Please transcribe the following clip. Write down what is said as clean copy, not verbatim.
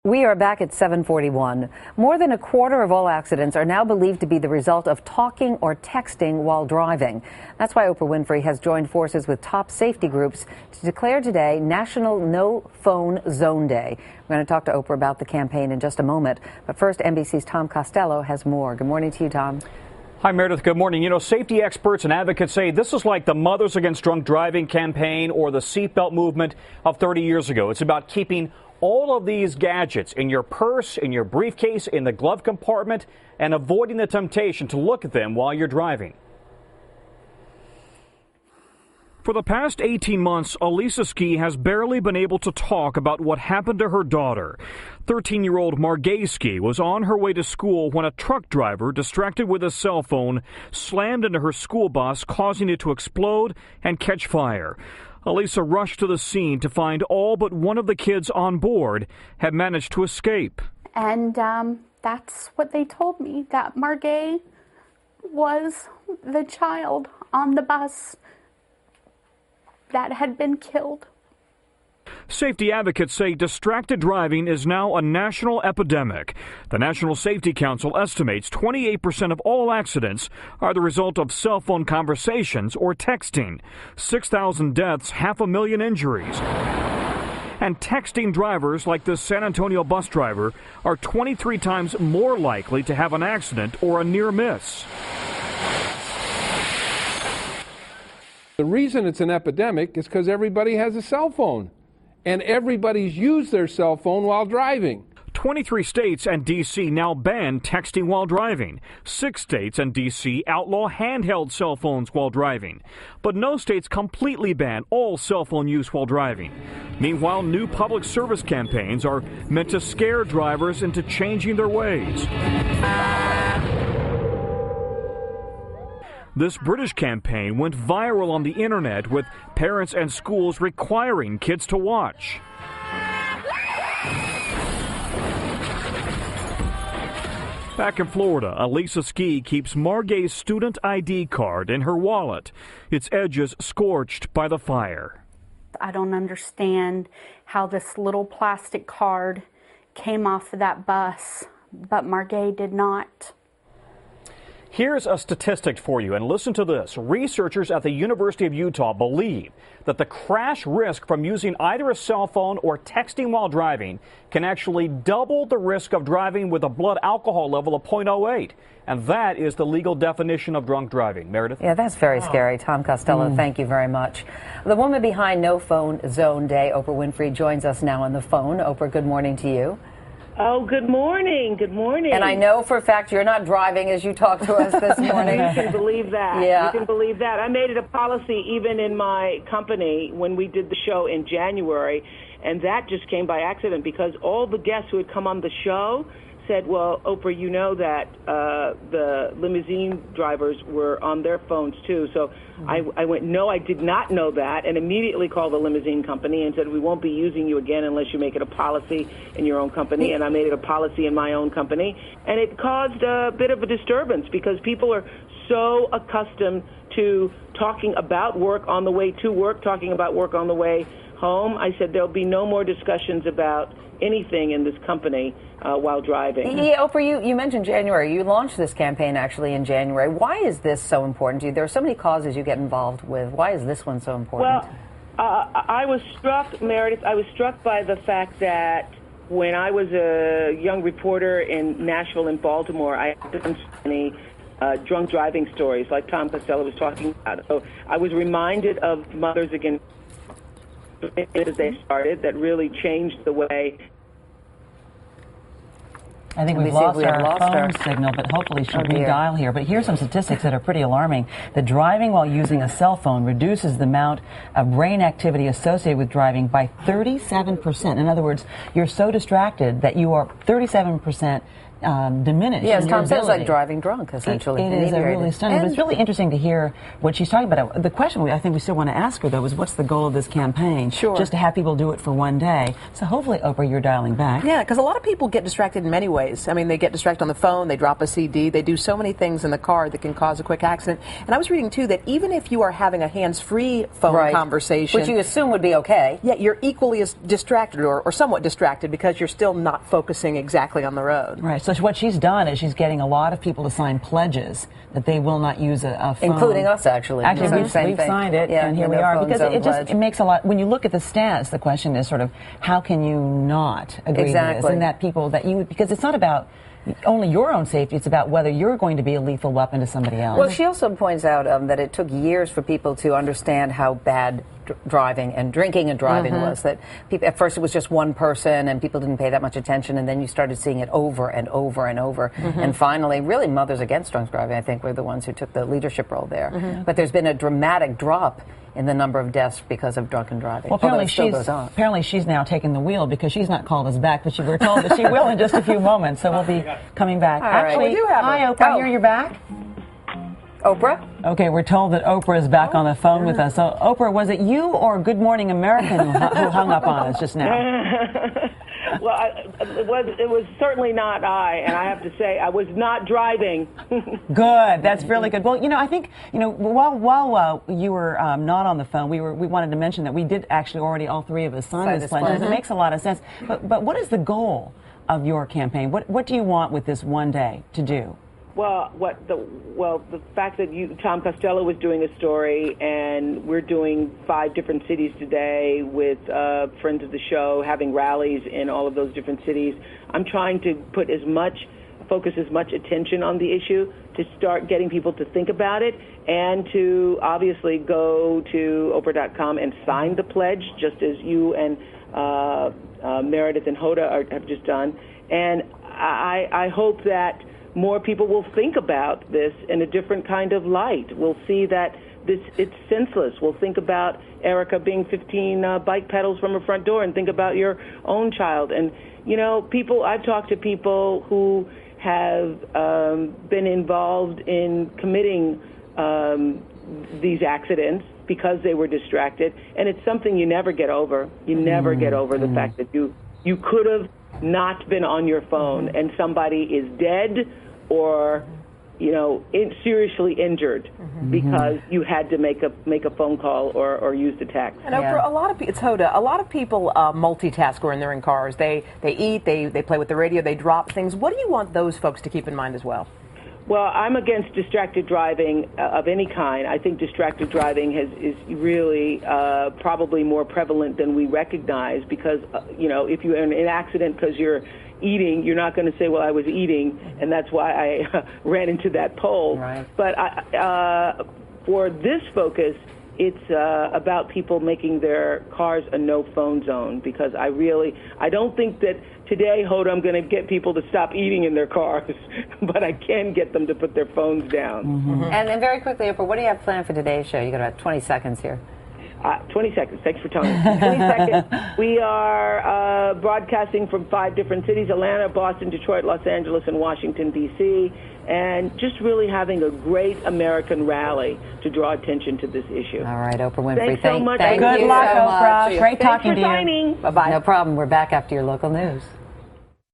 We are back at 7:41. More than a quarter of all accidents are now believed to be the result of talking or texting while driving. That's why Oprah Winfrey has joined forces with top safety groups to declare today National No Phone Zone Day. We're going to talk to Oprah about the campaign in just a moment. But first, NBC's Tom Costello has more. Good morning to you, Tom. Hi, Meredith. Good morning. You know, safety experts and advocates say this is like the Mothers Against Drunk Driving campaign or the seatbelt movement of 30 years ago. It's about keeping all of these gadgets in your purse, in your briefcase, in the glove compartment, and avoiding the temptation to look at them while you're driving. For the past 18 months, Alisa Ski has barely been able to talk about what happened to her daughter. 13-year-old Margay Ski was on her way to school when a truck driver, distracted with his cell phone, slammed into her school bus, causing it to explode and catch fire. Alisa rushed to the scene to find all but one of the kids on board had managed to escape. And that's what they told me, that Margay was the child on the bus that had been killed. Safety advocates say distracted driving is now a national epidemic. The National Safety Council estimates 28% of all accidents are the result of cell phone conversations or texting. 6,000 deaths, 500,000 injuries. And texting drivers like this San Antonio bus driver are 23 times more likely to have an accident or a near miss. The reason it's an epidemic is because everybody has a cell phone. And everybody's used their cell phone while driving. 23 states and D.C. now ban texting while driving. 6 states and D.C. outlaw handheld cell phones while driving. But no states completely ban all cell phone use while driving. Meanwhile, new public service campaigns are meant to scare drivers into changing their ways. This British campaign went viral on the internet, with parents and schools requiring kids to watch. Back in Florida, Alisa Ski keeps Margay's student ID card in her wallet, its edges scorched by the fire. I don't understand how this little plastic card came off of that bus, but Margay did not. Here's a statistic for you, and listen to this. Researchers at the University of Utah believe that the crash risk from using either a cell phone or texting while driving can actually double the risk of driving with a blood alcohol level of 0.08. And that is the legal definition of drunk driving. Meredith? Yeah, that's very scary. Tom Costello, thank you very much. The woman behind No Phone Zone Day, Oprah Winfrey, joins us now on the phone. Oprah, good morning to you. Oh, good morning. Good morning. And I know for a fact you're not driving as you talk to us this morning. You can believe that. Yeah. You can believe that. I made it a policy even in my company when we did the show in January, and that just came by accident because all the guests who had come on the show said, well, Oprah, you know that the limousine drivers were on their phones too. So I went, no, I did not know that, and immediately called the limousine company and said, we won't be using you again unless you make it a policy in your own company. And I made it a policy in my own company. And it caused a bit of a disturbance because people are so accustomed to talking about work on the way to work, talking about work on the way home. I said there'll be no more discussions about anything in this company while driving. Yeah, Oprah, you mentioned January. You launched this campaign actually in January. Why is this so important to you? There are so many causes you get involved with. Why is this one so important? Well, I was struck, Meredith, I was struck by the fact that when I was a young reporter in Nashville and Baltimore, I had done so many drunk driving stories like Tom Costello was talking about. So I was reminded of Mothers Against as they started that really changed the way. I think we've lost our phone signal, but hopefully she'll redial here. But here's some statistics that are pretty alarming. The driving while using a cell phone reduces the amount of brain activity associated with driving by 37%. In other words, you're so distracted that you are 37% diminish. Yes, Tom says ability. Like driving drunk, essentially. It is really stunning. But it's really interesting to hear what she's talking about. The question I think we still want to ask her, though, is what's the goal of this campaign? Sure. Just to have people do it for one day. So hopefully, Oprah, you're dialing back. Yeah, because a lot of people get distracted in many ways. I mean, they get distracted on the phone, they drop a CD, they do so many things in the car that can cause a quick accident. And I was reading, too, that even if you are having a hands-free phone conversation, which you assume would be okay. Yeah, you're equally as distracted or somewhat distracted because you're still not focusing exactly on the road. Right. So what she's done is she's getting a lot of people to sign pledges that they will not use a phone. Including us, actually. Actually, we've signed it, and here we are. Because it makes a lot. When you look at the stats, the question is sort of how can you not agree to this, and that people that you, because it's not about only your own safety, it's about whether you're going to be a lethal weapon to somebody else. Well, she also points out that it took years for people to understand how bad driving and drinking and driving was. That people, at first it was just one person and people didn't pay that much attention, and then you started seeing it over and over and over. And finally, really, Mothers Against Drunk Driving, I think, were the ones who took the leadership role there. But there's been a dramatic drop in the number of deaths because of drunken driving. Well, apparently she's now taking the wheel because she's not called us back, but we're told that she will in just a few moments, so we'll be coming back. Actually, we do have hi, Oprah, here you're back. Oprah? Okay, we're told that Oprah is back on the phone with us. So, Oprah, was it you or Good Morning American who hung up on us just now? Well, it was certainly not I, and I have to say I was not driving. Good, that's really good. Well, I think while you were not on the phone, we wanted to mention that we did actually already all three of us sign this pledge. It makes a lot of sense. But what is the goal of your campaign? What do you want with this one day to do? Well, the fact that Tom Costello was doing a story, and we're doing 5 different cities today with friends of the show, having rallies in all of those different cities. I'm trying to focus as much attention on the issue to start getting people to think about it, and to obviously go to Oprah.com and sign the pledge, just as you and Meredith and Hoda have just done. And I hope that more people will think about this in a different kind of light. We'll see that it's senseless. We'll think about Erica being 15 bike pedals from her front door, and think about your own child. And, I've talked to people who have been involved in committing these accidents because they were distracted, and it's something you never get over. You never get over the fact that you could have not been on your phone and somebody is dead or seriously injured because you had to make a phone call or use the text. And Oprah, a lot of people multitask when they're in cars. They eat, they play with the radio, they drop things. What do you want those folks to keep in mind as well? Well, I'm against distracted driving of any kind. I think distracted driving is really probably more prevalent than we recognize, because, if you're in an accident because you're eating, you're not going to say, well, I was eating, and that's why I ran into that pole. Right. But for this focus, it's about people making their cars a no-phone zone, because I don't think that today, Hoda, I'm going to get people to stop eating in their cars, but I can get them to put their phones down. And then very quickly, Oprah, what do you have planned for today's show? You got about 20 seconds here. 20 seconds. Thanks for telling me. 20 seconds. We are broadcasting from 5 different cities: Atlanta, Boston, Detroit, Los Angeles, and Washington, D.C., and just really having a great American rally to draw attention to this issue. All right, Oprah Winfrey. Thanks so much. Thank Good you luck, so Oprah. much. Great talking to you. Thanks for signing. Bye-bye. No problem. We're back after your local news.